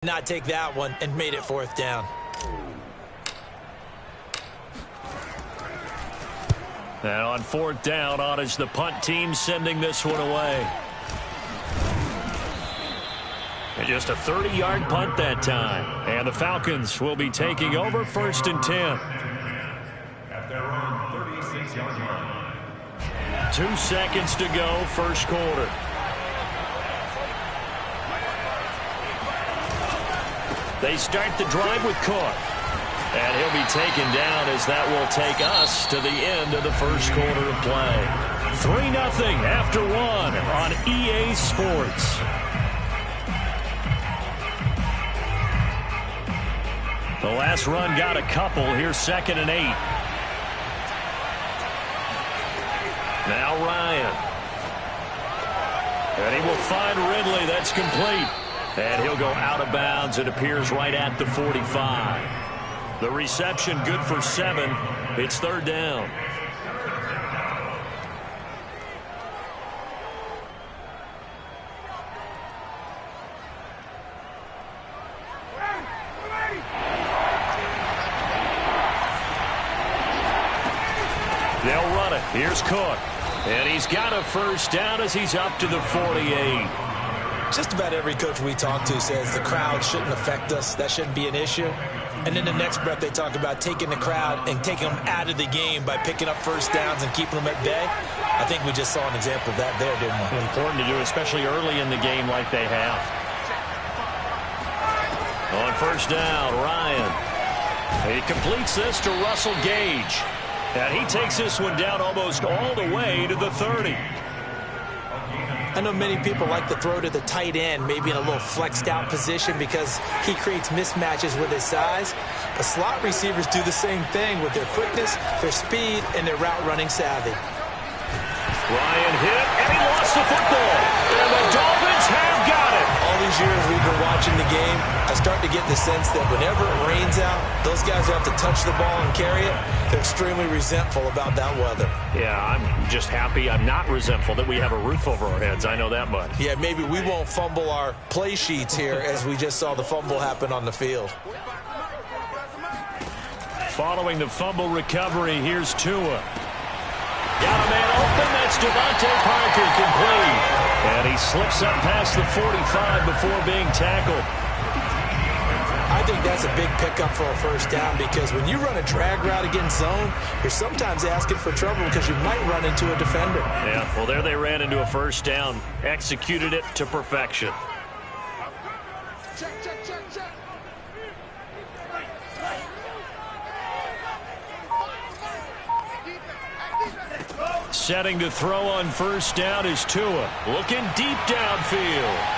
Not take that one and made it 4th down. And on 4th down, Ottage, the punt team sending this one away. And just a 30-yard punt that time. And the Falcons will be taking over 1st and 10. At their own 36-yard line. 2 seconds to go, first quarter. They start the drive with Cook. And he'll be taken down as that will take us to the end of the first quarter of play. 3-0 after 1 on EA Sports. The last run got a couple. Here's 2nd and 8. Now Ryan. And he will find Ridley. That's complete. And he'll go out of bounds. It appears right at the 45. The reception good for 7. It's 3rd down. They'll run it. Here's Cook. And he's got a first down as he's up to the 48. Just about every coach we talk to says the crowd shouldn't affect us. That shouldn't be an issue. And in the next breath, they talk about taking the crowd and taking them out of the game by picking up first downs and keeping them at bay. I think we just saw an example of that there, didn't we? Important to do, especially early in the game like they have. On 1st down, Ryan. He completes this to Russell Gage. And he takes this one down almost all the way to the 30. I know many people like to throw to the tight end, maybe in a little flexed out position because he creates mismatches with his size. But slot receivers do the same thing with their quickness, their speed, and their route running savvy. Ryan hit, and he lost the football. And the Dolphins have got it. All these years we've been watching the game, I start to get the sense that whenever it rains out, those guys who have to touch the ball and carry it, they're extremely resentful about that weather. Yeah, I'm just happy I'm not resentful that we have a roof over our heads. I know that much. Yeah, maybe we won't fumble our play sheets here as we just saw the fumble happen on the field. Following the fumble recovery, here's Tua. Got a man open. That's Devontae Parker complete. And he slips up past the 45 before being tackled. I think that's a big pickup for a first down because when you run a drag route against zone, you're sometimes asking for trouble because you might run into a defender. Yeah, well, there they ran into a first down. Executed it to perfection. Setting to throw on 1st down is Tua. Looking deep downfield.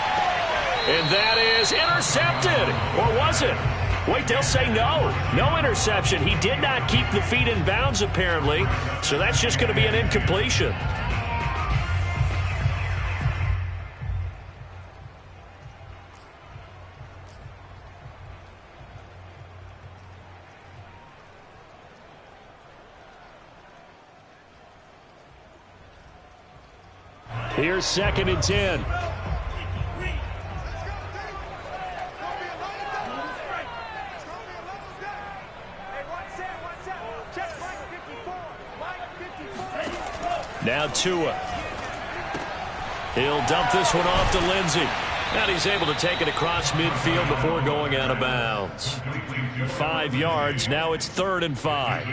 And that is intercepted. Or was it? Wait, they'll say no. No interception. He did not keep the feet in bounds, apparently. So that's just going to be an incompletion. Here's 2nd and 10. Now Tua. He'll dump this one off to Lindsey. And he's able to take it across midfield before going out of bounds. 5 yards. Now it's 3rd and 5.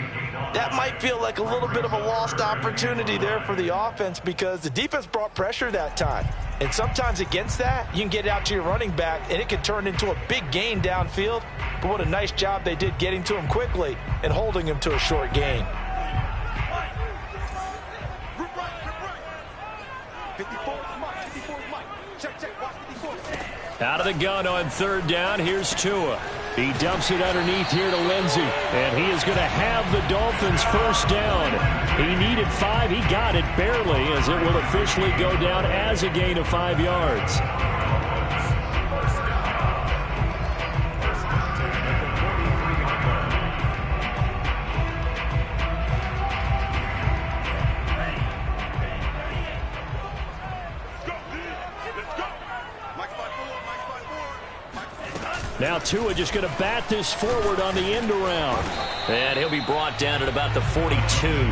That might feel like a little bit of a lost opportunity there for the offense because the defense brought pressure that time. And sometimes against that, you can get out to your running back, and it can turn into a big gain downfield. But what a nice job they did getting to him quickly and holding him to a short gain. Out of the gun on 3rd down. Here's Tua. He dumps it underneath here to Lindsey. And he is going to have the Dolphins first down. He needed 5. He got it barely as it will officially go down as a gain of 5 yards. Now Tua just going to bat this forward on the end around. And he'll be brought down at about the 42.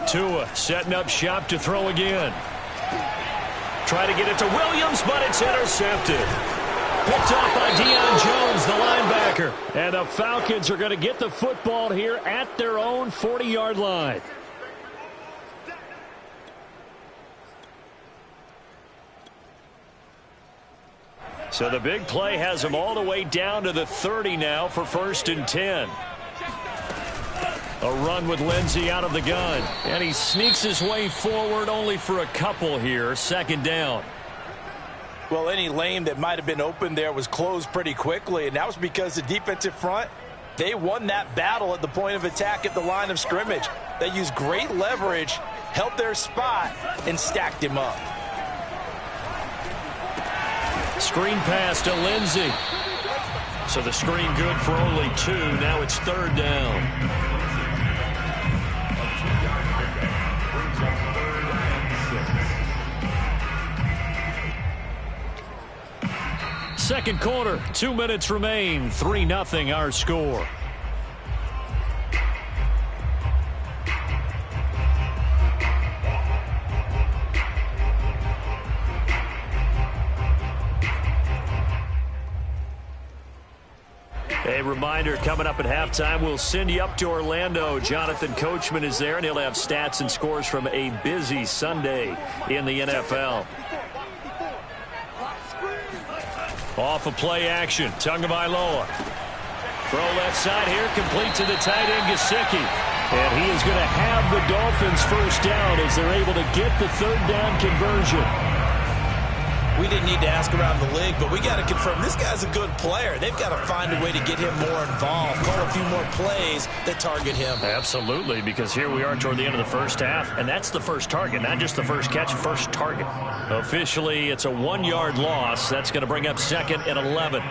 Tua setting up shop to throw again. Try to get it to Williams, but it's intercepted. Picked off by Deion Jones, the linebacker. And the Falcons are going to get the football here at their own 40-yard line. So the big play has them all the way down to the 30 now for 1st and 10. A run with Lindsey out of the gun. And he sneaks his way forward only for a couple here. 2nd down. Well, any lane that might have been open there was closed pretty quickly, and that was because the defensive front, they won that battle at the point of attack at the line of scrimmage. They used great leverage, held their spot, and stacked him up. Screen pass to Lindsey. So the screen good for only 2. Now it's 3rd down. Second quarter, 2 minutes remain. 3-0 our score. A reminder, coming up at halftime, we'll send you up to Orlando. Jonathan Coachman is there, and he'll have stats and scores from a busy Sunday in the NFL. Off of play action, Tagovailoa. Throw left side here, complete to the tight end, Gesicki. And he is going to have the Dolphins first down as they're able to get the 3rd down conversion. We didn't need to ask around the league, but we got to confirm this guy's a good player. They've got to find a way to get him more involved, call a few more plays that target him. Absolutely, because here we are toward the end of the first half, and that's the first target, not just the first catch, first target. Officially, it's a 1-yard loss. That's going to bring up 2nd and 11.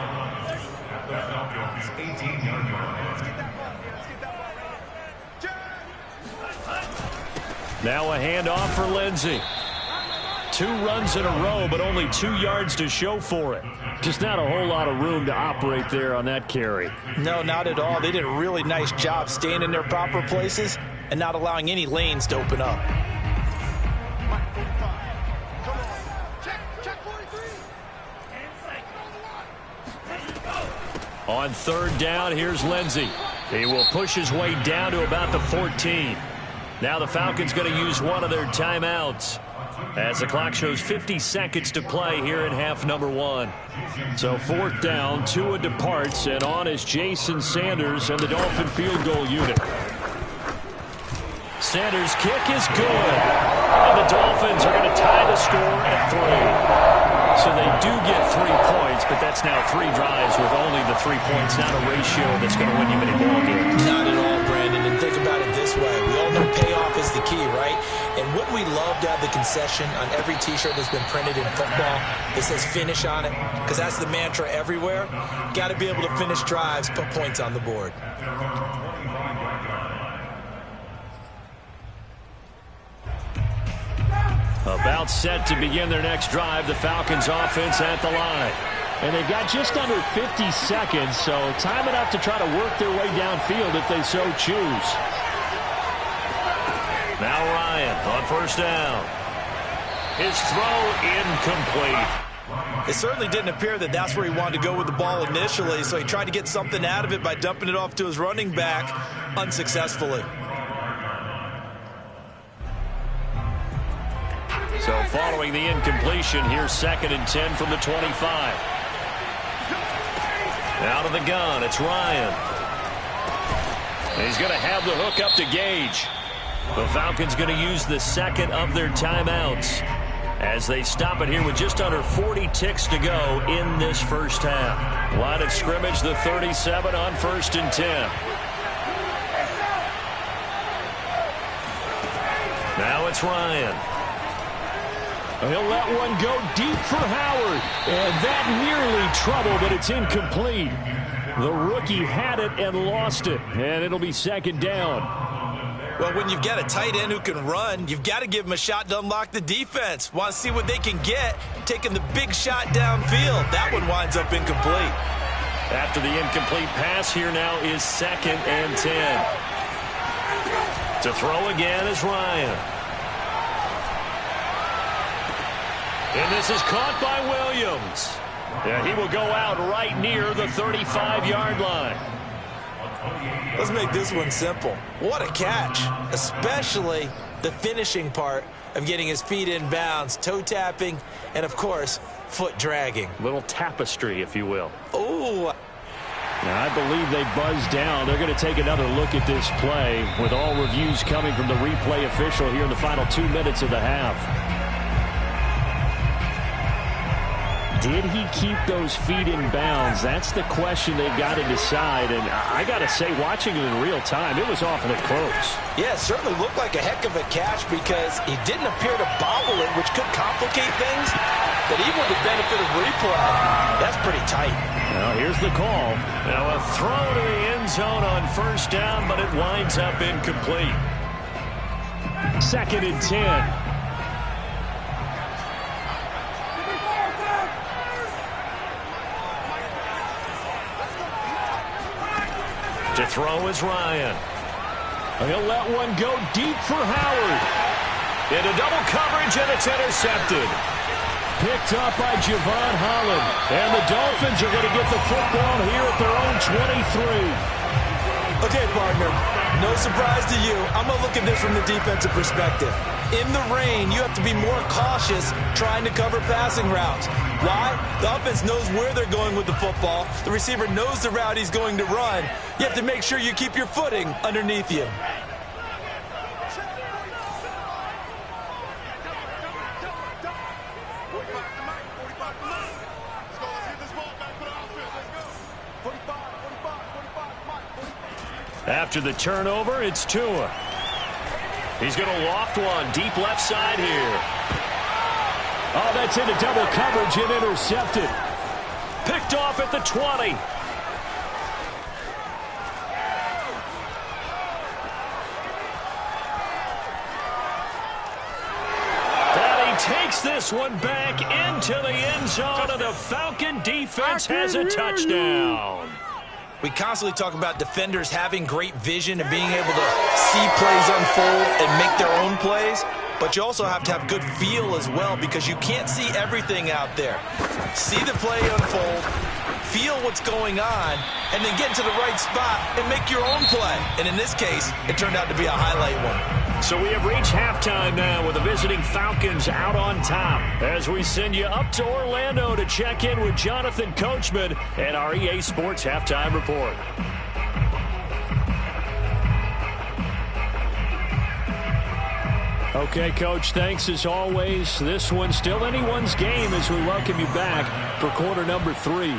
Now a handoff for Lindsey. 2 runs in a row, but only 2 yards to show for it. Just not a whole lot of room to operate there on that carry. No, not at all. They did a really nice job staying in their proper places and not allowing any lanes to open up. On 3rd down, here's Lindsey. He will push his way down to about the 14. Now the Falcons going to use one of their timeouts, as the clock shows 50 seconds to play here in half number 1. So 4th down, Tua departs, and on is Jason Sanders and the Dolphin field goal unit. Sanders' kick is good, and the Dolphins are going to tie the score at 3. So they do get 3 points, but that's now 3 drives with only the 3 points, not a ratio that's going to win you many ball games. Not at all, Brandon, and think about it this way. We all know payoff is the key, right? And wouldn't we love to have the concession on every T-shirt that's been printed in football that says finish on it? Because that's the mantra everywhere. Got to be able to finish drives, put points on the board. About set to begin their next drive, the Falcons offense at the line. And they've got just under 50 seconds, so time enough to try to work their way downfield if they so choose. Now Ryan on 1st down. His throw incomplete. It certainly didn't appear that that's where he wanted to go with the ball initially, so he tried to get something out of it by dumping it off to his running back unsuccessfully. So following the incompletion, here's 2nd and 10 from the 25. Out of the gun, it's Ryan. And he's going to have the hook up to Gage. The Falcons going to use the second of their timeouts as they stop it here with just under 40 ticks to go in this first half. Line of scrimmage, the 37 on 1st and 10. Now it's Ryan. He'll let one go deep for Howard. And that nearly trouble, but it's incomplete. The rookie had it and lost it. And it'll be second down. Well, when you've got a tight end who can run, you've got to give him a shot to unlock the defense. Want to see what they can get, taking the big shot downfield. That one winds up incomplete. After the incomplete pass, here now is 2nd and 10. To throw again is Ryan. And this is caught by Williams. Yeah, he will go out right near the 35-yard line. Let's make this one simple. What a catch, especially the finishing part of getting his feet in bounds, toe tapping, and, of course, foot dragging. Little tapestry, if you will. Ooh. Now, I believe they buzzed down. They're going to take another look at this play with all reviews coming from the replay official here in the final 2 minutes of the half. Did he keep those feet in bounds? That's the question they've got to decide. And I got to say, watching it in real time, it was awfully close. Yeah, it certainly looked like a heck of a catch because he didn't appear to bobble it, which could complicate things. But even with the benefit of replay, that's pretty tight. Well, here's the call. Now a throw to the end zone on 1st down, but it winds up incomplete. 2nd and 10. To throw is Ryan. He'll let one go deep for Howard. Into double coverage, and it's intercepted. Picked up by Javon Holland. And the Dolphins are going to get the football here at their own 23. Okay, partner, no surprise to you. I'm going to look at this from the defensive perspective. In the rain, you have to be more cautious trying to cover passing routes. Why? The offense knows where they're going with the football. The receiver knows the route he's going to run. You have to make sure you keep your footing underneath you. After the turnover, it's Tua. He's going to loft one deep left side here. Oh, that's into double coverage and intercepted. Picked off at the 20. And he takes this one back into the end zone, and the Falcon defense has a touchdown. We constantly talk about defenders having great vision and being able to see plays unfold and make their own plays. But you also have to have good feel as well because you can't see everything out there. See the play unfold, feel what's going on, and then get into the right spot and make your own play. And in this case, it turned out to be a highlight one. So we have reached halftime now with the visiting Falcons out on top as we send you up to Orlando to check in with Jonathan Coachman and our EA Sports Halftime Report. Okay, Coach, thanks as always. This one's still anyone's game as we welcome you back for quarter number 3.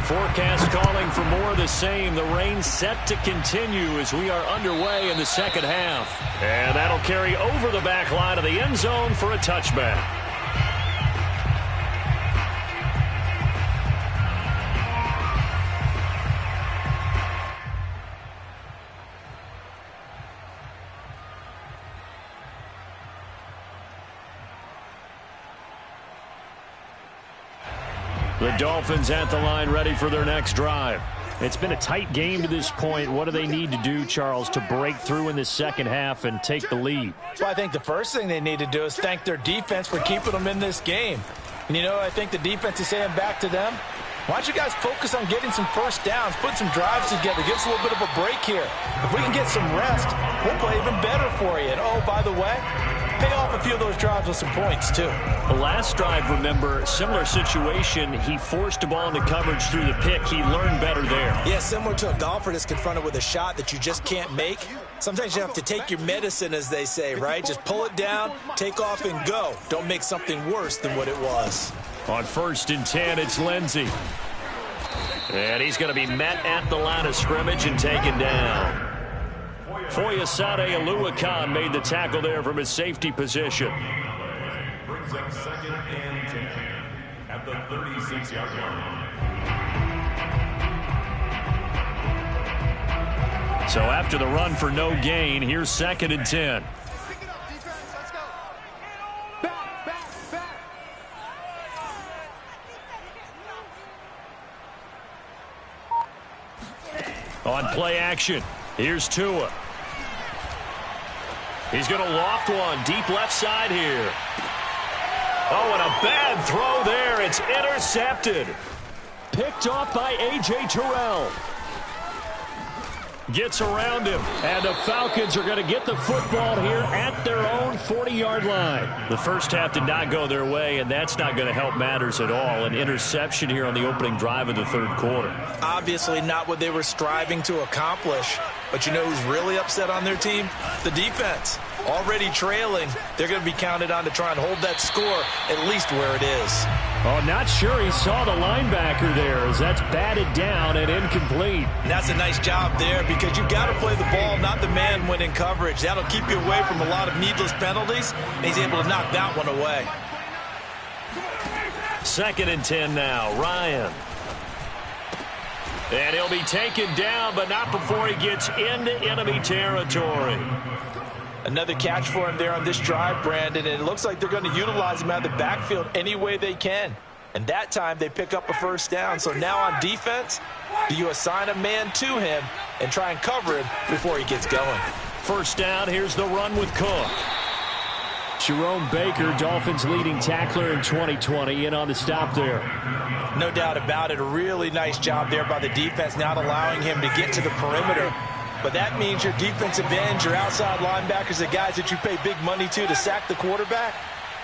Forecast calling for more of the same. The rain set to continue as we are underway in the second half. And that'll carry over the back line of the end zone for a touchback. The Dolphins at the line ready for their next drive. It's been a tight game to this point. What do they need to do, Charles, to break through in the second half and take the lead? Well, I think the first thing they need to do is thank their defense for keeping them in this game. And, you know, I think the defense is saying back to them, why don't you guys focus on getting some first downs, put some drives together, give us a little bit of a break here. If we can get some rest, we'll play even better for you. And, oh, by the way, pay off a few of those drives with some points, too. The last drive, remember, similar situation. He forced a ball into coverage through the pick. He learned better there. Yeah, similar to a golfer that's confronted with a shot that you just can't make. Sometimes you have to take your medicine, as they say, right? Just pull it down, take off, and go. Don't make something worse than what it was. On 1st and 10, it's Lindsey. And he's going to be met at the line of scrimmage and taken down. Foyesade Oluwakan made the tackle there from his safety position. Brings up 2nd and 10 at the 36-yard line. So after the run for no gain, here's 2nd and 10. On play action, here's Tua. He's going to loft one deep left side here. Oh, and a bad throw there. It's intercepted. Picked off by A.J. Terrell. Gets around him, and the Falcons are going to get the football here at their own 40-yard line. The first half did not go their way, and that's not going to help matters at all. An interception here on the opening drive of the 3rd quarter. Obviously not what they were striving to accomplish. But you know who's really upset on their team? The defense. Already trailing, they're going to be counted on to try and hold that score at least where it is. Oh, not sure he saw the linebacker there as that's batted down and incomplete. And that's a nice job there because you've got to play the ball, not the man when in coverage. That'll keep you away from a lot of needless penalties, and he's able to knock that one away. 2nd and 10 now, Ryan. And he'll be taken down, but not before he gets into enemy territory. Another catch for him there on this drive, Brandon, and it looks like they're going to utilize him out of the backfield any way they can. And that time they pick up a 1st down. So now on defense, do you assign a man to him and try and cover him before he gets going? 1st down, here's the run with Cook. Jerome Baker, Dolphins leading tackler in 2020, in on the stop there. No doubt about it. A really nice job there by the defense, not allowing him to get to the perimeter. But that means your defensive ends, your outside linebackers, the guys that you pay big money to sack the quarterback,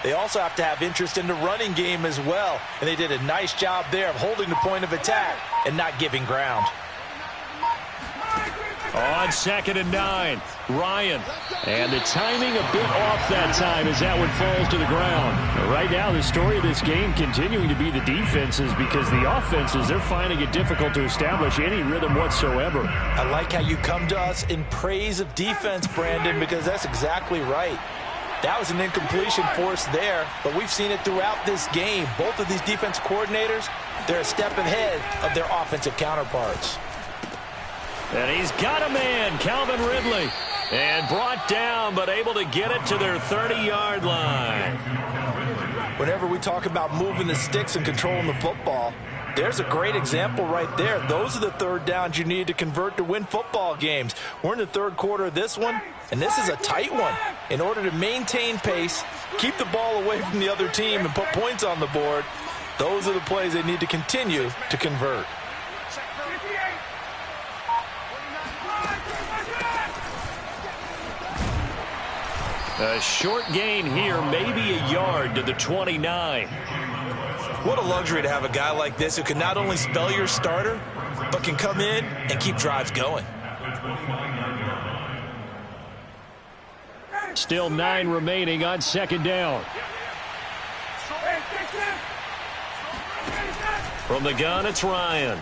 they also have to have interest in the running game as well. And they did a nice job there of holding the point of attack and not giving ground. On 2nd and 9, Ryan. And the timing a bit off that time as that one falls to the ground. Right now, the story of this game continuing to be the defenses because the offenses, they're finding it difficult to establish any rhythm whatsoever. I like how you come to us in praise of defense, Brandon, because that's exactly right. That was an incompletion forced there, but we've seen it throughout this game. Both of these defense coordinators, they're a step ahead of their offensive counterparts. And he's got a man, Calvin Ridley. And brought down, but able to get it to their 30-yard line. Whenever we talk about moving the sticks and controlling the football, there's a great example right there. Those are the 3rd downs you need to convert to win football games. We're in the 3rd quarter of this one, and this is a tight one. In order to maintain pace, keep the ball away from the other team, and put points on the board, those are the plays they need to continue to convert. A short gain here, maybe a yard to the 29. What a luxury to have a guy like this who can not only spell your starter, but can come in and keep drives going. Still 9 remaining on 2nd down. From the gun, it's Ryan.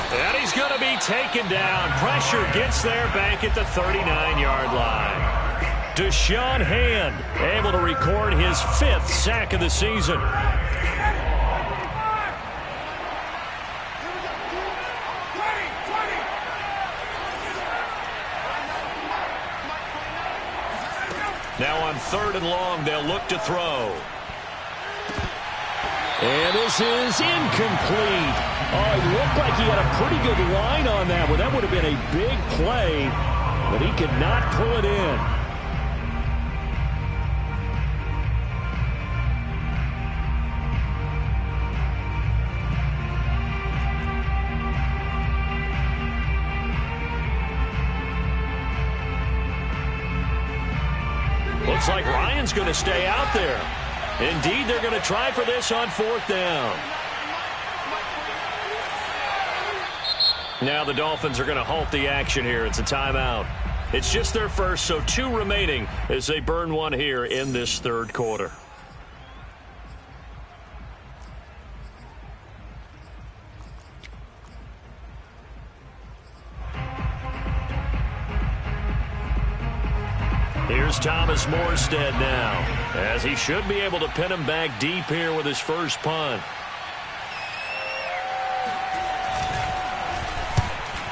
And he's going to be taken down. Pressure gets there back at the 39-yard line. Deshaun Hand able to record his 5th sack of the season. Now on 3rd and long, they'll look to throw. And this is incomplete. Oh, it looked like he had a pretty good line on that one. That would have been a big play, but he could not pull it in. Looks like Ryan's going to stay out there. Indeed, they're going to try for this on 4th down. Now the Dolphins are going to halt the action here. It's a timeout. It's just their first, so 2 remaining as they burn one here in this third quarter. Here's Thomas Morstead now, as he should be able to pin him back deep here with his first punt.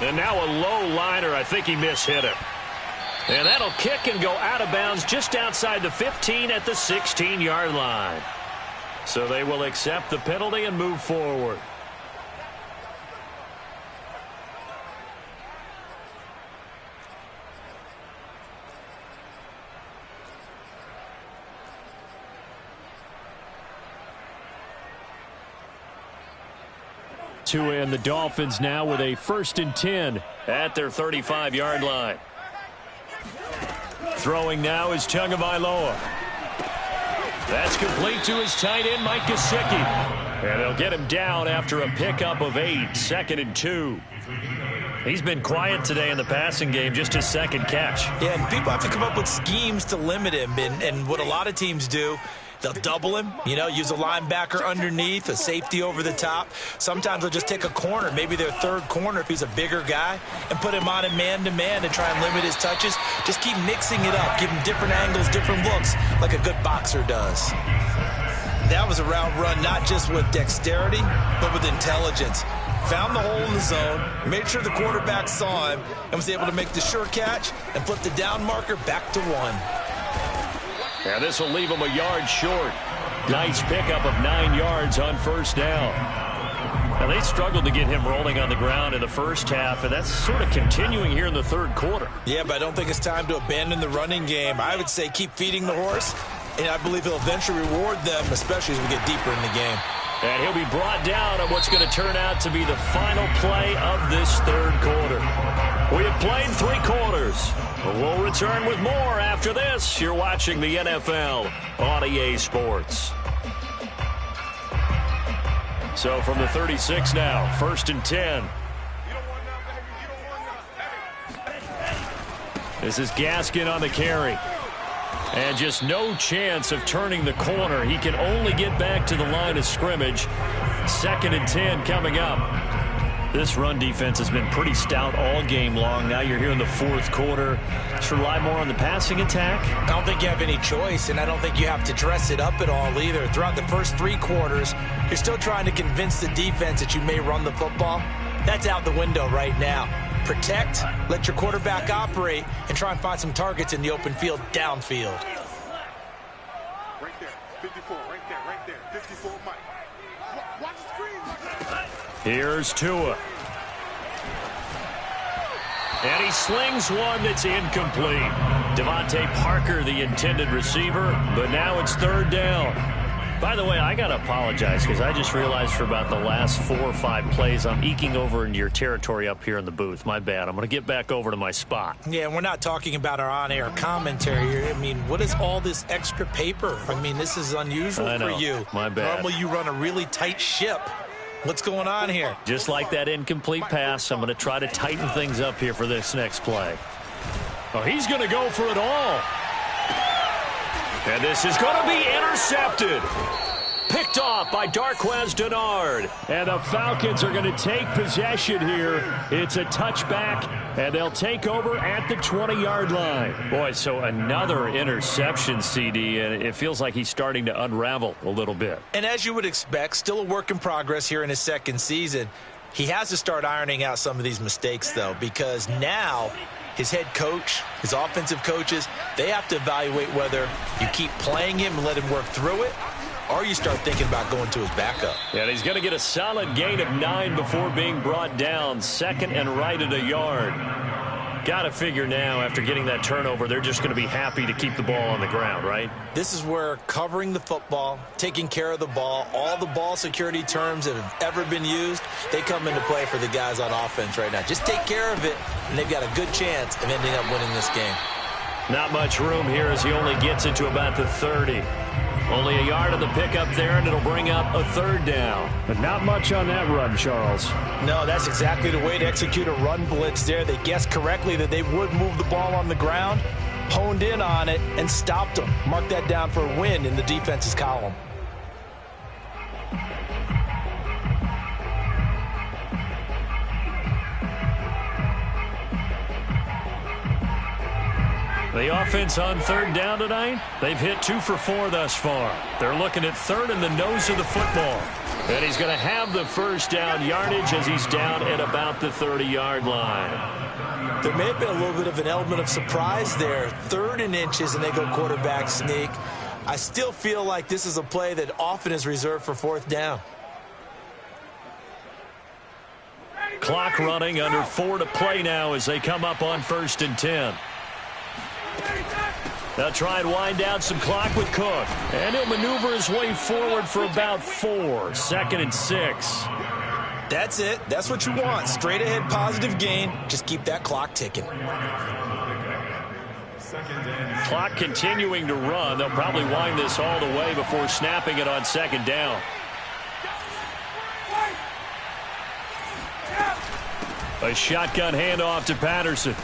And now a low liner. I think he mishit him. And that'll kick and go out of bounds just outside the 15 at the 16-yard line. So they will accept the penalty and move forward. And the Dolphins now with a 1st and 10 at their 35-yard line. Throwing now is Tagovailoa. That's complete to his tight end, Mike Gesicki. And they'll get him down after a pickup of 8, 2nd and 2. He's been quiet today in the passing game, just his 2nd catch. Yeah, and people have to come up with schemes to limit him. And what a lot of teams do, they'll double him, use a linebacker underneath, a safety over the top. Sometimes they'll just take a corner, maybe their 3rd corner if he's a bigger guy, and put him on a man-to-man and try and limit his touches. Just keep mixing it up, give him different angles, different looks, like a good boxer does. That was a route run not just with dexterity, but with intelligence. Found the hole in the zone, made sure the quarterback saw him, and was able to make the sure catch and flip the down marker back to 1. And this will leave him a yard short. Nice pickup of 9 yards on 1st down. Now they struggled to get him rolling on the ground in the first half, and that's sort of continuing here in the 3rd quarter. Yeah, but I don't think it's time to abandon the running game. I would say keep feeding the horse, and I believe he'll eventually reward them, especially as we get deeper in the game. And he'll be brought down on what's going to turn out to be the final play of this 3rd quarter. We have played 3 quarters. We'll return with more after this. You're watching the NFL on EA Sports. So from the 36 now, 1st and 10. This is Gaskin on the carry. And just no chance of turning the corner. He can only get back to the line of scrimmage. 2nd and 10 coming up. This run defense has been pretty stout all game long. Now you're here in the 4th quarter. Should rely more on the passing attack? I don't think you have any choice, and I don't think you have to dress it up at all either. Throughout the first 3 quarters, you're still trying to convince the defense that you may run the football. That's out the window right now. Protect, let your quarterback operate, and try and find some targets in the open field downfield. Right there, 54, right there, 54, Mike. Watch the screen. Here's Tua. And he slings one that's incomplete. Devontae Parker, the intended receiver, but now it's 3rd down. By the way, I got to apologize because I just realized for about the last 4 or 5 plays, I'm eking over into your territory up here in the booth. My bad. I'm going to get back over to my spot. Yeah, and we're not talking about our on-air commentary here. I mean, what is all this extra paper? I mean, this is unusual for you. My bad. Normally you run a really tight ship. What's going on here? Just like that incomplete pass, I'm going to try to tighten things up here for this next play. Oh, he's going to go for it all. And this is going to be intercepted. Picked off by Darqueze Dennard. And the Falcons are going to take possession here. It's a touchback, and they'll take over at the 20-yard line. Boy, so another interception, CD, and it feels like he's starting to unravel a little bit. And as you would expect, still a work in progress here in his 2nd season. He has to start ironing out some of these mistakes, though, because now his head coach, his offensive coaches, they have to evaluate whether you keep playing him and let him work through it, or you start thinking about going to his backup. And he's going to get a solid gain of 9 before being brought down. 2nd and right at a yard. Got to figure now, after getting that turnover, they're just going to be happy to keep the ball on the ground, right? This is where covering the football, taking care of the ball, all the ball security terms that have ever been used, they come into play for the guys on offense right now. Just take care of it, and they've got a good chance of ending up winning this game. Not much room here as he only gets it to about the 30. Only a yard of the pickup there, and it'll bring up a 3rd down. But not much on that run, Charles. No, that's exactly the way to execute a run blitz there. They guessed correctly that they would move the ball on the ground, honed in on it, and stopped them. Mark that down for a win in the defense's column. The offense on 3rd down tonight, they've hit 2 for 4 thus far. They're looking at 3rd in the nose of the football. And he's going to have the 1st down yardage as he's down at about the 30-yard line. There may have been a little bit of an element of surprise there. 3rd and inches, and they go quarterback sneak. I still feel like this is a play that often is reserved for 4th down. Clock running, under 4 to play now as they come up on 1st and 10. They'll try and wind down some clock with Cook. And he'll maneuver his way forward for about 4. 2nd and 6. That's it. That's what you want. Straight ahead positive gain. Just keep that clock ticking. Clock continuing to run. They'll probably wind this all the way before snapping it on 2nd down. A shotgun handoff to Patterson.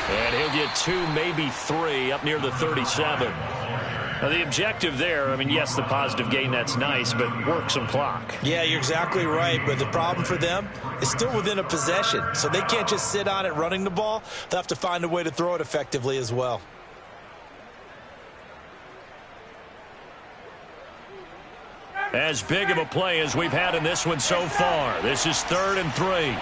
And he'll get 2, maybe 3 up near the 37. Now the objective there, I mean, yes, the positive gain, that's nice, but work some clock. Yeah, you're exactly right. But the problem for them is still within a possession. So they can't just sit on it running the ball. They'll have to find a way to throw it effectively as well. As big of a play as we've had in this one so far. This is 3rd and 3.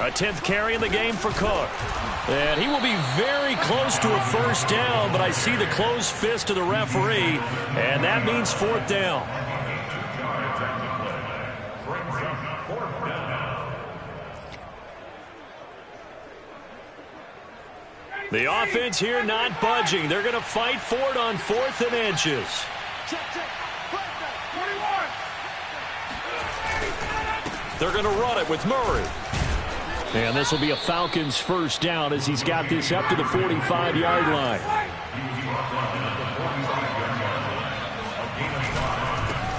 A 10th carry in the game for Cook. And he will be very close to a 1st down, but I see the closed fist of the referee, and that means 4th down. The offense here not budging. They're going to fight for it on 4th and inches. They're going to run it with Murray. And this will be a Falcons 1st down as he's got this up to the 45-yard line.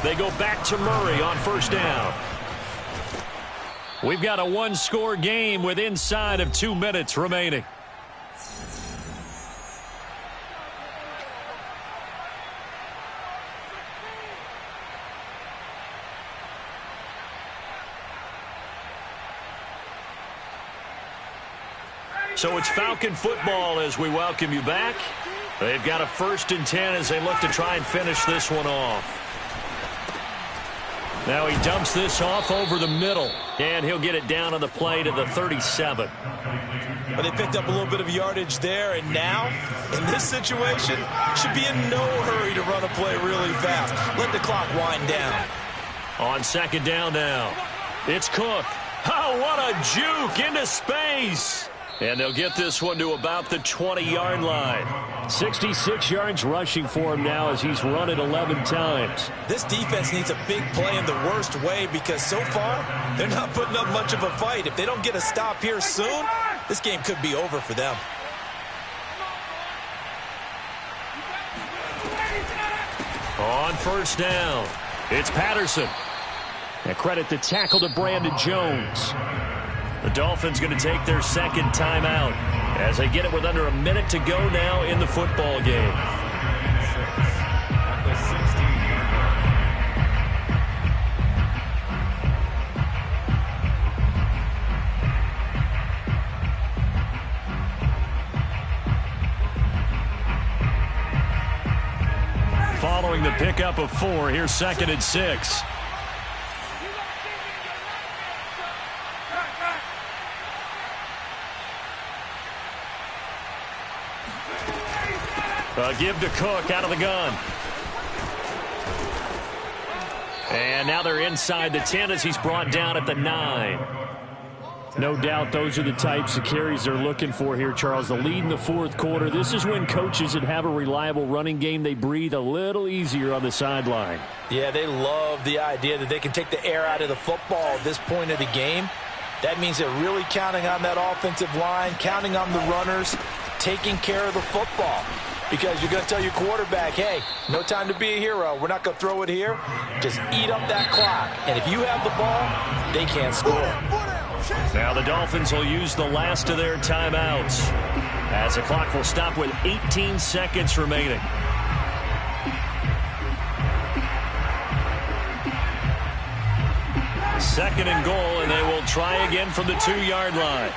They go back to Murray on 1st down. We've got a 1-score game with inside of 2 minutes remaining. So it's Falcon football as we welcome you back. They've got a 1st and 10 as they look to try and finish this one off. Now he dumps this off over the middle, and he'll get it down on the play to the 37. But they picked up a little bit of yardage there, and now, in this situation, should be in no hurry to run a play really fast. Let the clock wind down. On 2nd down now, it's Cook. Oh, what a juke into space. And they'll get this one to about the 20-yard line. 66 yards rushing for him now as he's run it 11 times. This defense needs a big play in the worst way because so far, they're not putting up much of a fight. If they don't get a stop here soon, this game could be over for them. On 1st down, it's Patterson. And credit the tackle to Brandon Jones. The Dolphins going to take their 2nd timeout as they get it with under a minute to go now in the football game. Following the pickup of 4, here's 2nd and 6. Give to Cook out of the gun. And now they're inside the 10 as he's brought down at the 9. No doubt those are the types of carries they're looking for here, Charles. The lead in the 4th quarter. This is when coaches that have a reliable running game, they breathe a little easier on the sideline. Yeah, they love the idea that they can take the air out of the football at this point of the game. That means they're really counting on that offensive line, counting on the runners, taking care of the football. because you're going to tell your quarterback, hey, no time to be a hero. We're not going to throw it here. Just eat up that clock. And if you have the ball, they can't score. Now the Dolphins will use the last of their timeouts as the clock will stop with 18 seconds remaining. Second and goal, and they will try again from the 2-yard line.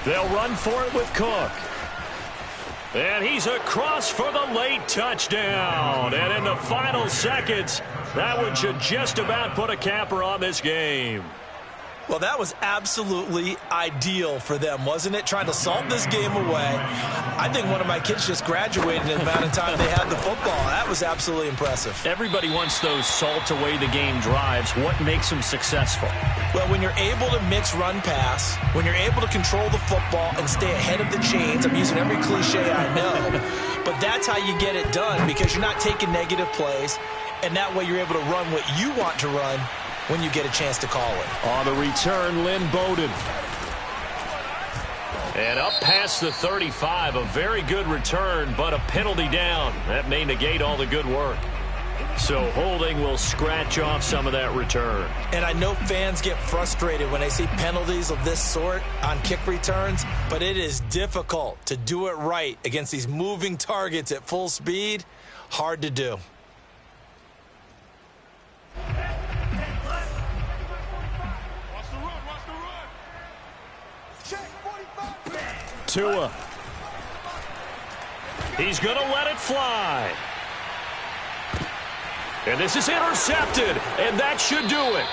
They'll run for it with Cook. And he's across for the late touchdown. And in the final seconds, that one should just about put a capper on this game. Well, that was absolutely ideal for them, wasn't it? Trying to salt this game away. I think one of my kids just graduated in the amount of time they had the football. That was absolutely impressive. Everybody wants those salt away the game drives. What makes them successful? Well, when you're able to mix run pass, when you're able to control the football and stay ahead of the chains, I'm using every cliche I know, but that's how you get it done because you're not taking negative plays, and that way you're able to run what you want to run when you get a chance to call it. On the return, Lynn Bowden. And up past the 35, a very good return, but a penalty down. That may negate all the good work. So holding will scratch off some of that return. And I know fans get frustrated when they see penalties of this sort on kick returns, but it is difficult to do it right against these moving targets at full speed. Hard to do. Tua. He's going to let it fly. And this is intercepted, and that should do it.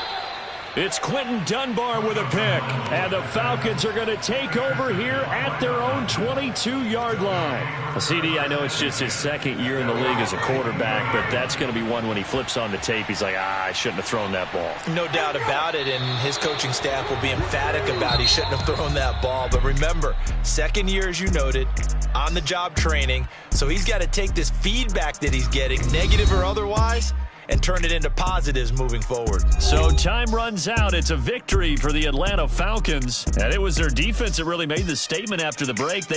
It's Quentin Dunbar with a pick, and the Falcons are going to take over here at their own 22-yard line. CD, I know it's just his second year in the league as a quarterback, but that's going to be one when he flips on the tape. He's like, I shouldn't have thrown that ball. No doubt about it, and his coaching staff will be emphatic about he shouldn't have thrown that ball. But remember, second year, as you noted, on-the-job training, so he's got to take this feedback that he's getting, negative or otherwise, and turn it into positives moving forward. So time runs out. It's a victory for the Atlanta Falcons, and it was their defense that really made the statement after the break.